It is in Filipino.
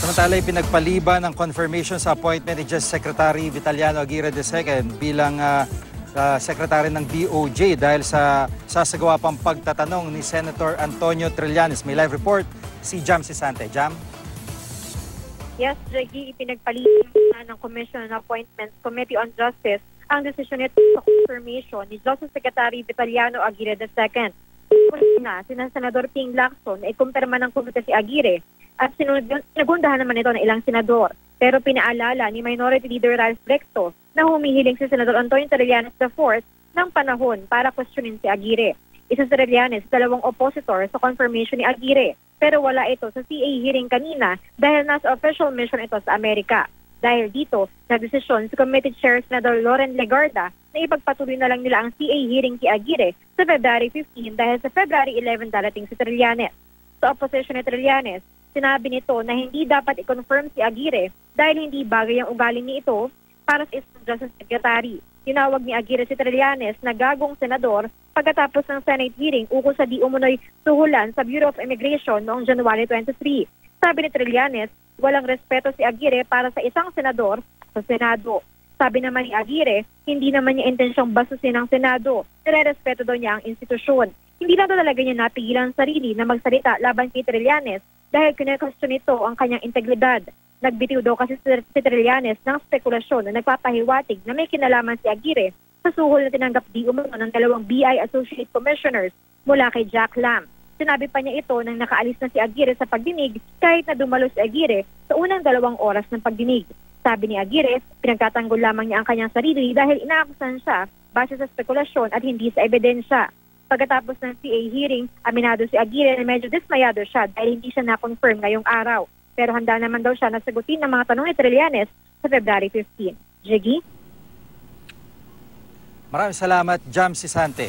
Samantala, pinagpaliban ng confirmation sa appointment ni Justice Secretary Vitaliano Aguirre II bilang Secretary ng DOJ dahil sa sasagawa pang pagtatanong ni Senator Antonio Trillanes. May live report si Jam Sisante. Jam? Yes, Jackie, ipinagpaliban ng Commission on Appointments Committee on Justice ang desisyon nito sa confirmation ni Justice Secretary Vitaliano Aguirre II. Na, sina Senador Ping Lacson ay kumpirma ng komite si Aguirre at sinagundahan naman ito ng ilang senador. Pero pinaalala ni Minority Leader Ralph Recto na humihiling si Senador Antonio Trillanes IV ng panahon para questionin si Aguirre. Isa si Trillanes, dalawang oppositor sa confirmation ni Aguirre. Pero wala ito sa CA hearing kanina dahil nasa official mission ito sa Amerika. Dahil dito, nagdesisyon si Committee Chair Senador Loren Legarda na ipagpatuloy na lang nila ang CA hearing kay Aguirre sa February 15 dahil sa February 11 darating si Trillanes. Sa opposition ni Trillanes, sinabi nito na hindi dapat i-confirm si Aguirre dahil hindi bagay ang ugali nito para sa isang Justice Secretary. Tinawag ni Aguirre si Trillanes na gagong senador pagkatapos ng Senate hearing ukol sa di umunoy suhulan sa Bureau of Immigration noong January 23. Sabi ni Trillanes, walang respeto si Aguirre para sa isang senador sa Senado. Sabi naman ni Aguirre, hindi naman niya intensyong basusin ang Senado. Nire-respeto daw niya ang institusyon. Hindi lang talaga niya napigilan ang sarili na magsalita laban kay Trillanes dahil kinekostyon nito ang kanyang integridad. Nagbitiw daw kasi si Trillanes ng spekulasyon na nagpapahiwatig na may kinalaman si Aguirre sa suhol na tinanggap di umano ng dalawang BI Associate Commissioners mula kay Jack Lam. Sinabi pa niya ito nang nakaalis na si Aguirre sa pagdinig kahit na dumalo si Aguirre sa unang 2 oras ng pagdinig. Sabi ni Aguirre, pinagtatanggol lamang niya ang kanyang sarili dahil inaakusan siya base sa spekulasyon at hindi sa ebidensya. Pagkatapos ng CA hearing, aminado si Aguirre na medyo dismayado siya dahil hindi siya na-confirm ngayong araw. Pero handa naman daw siya na sagutin ng mga tanong ni Trillanes sa February 15. Jiggy? Maraming salamat, Jam Sisante.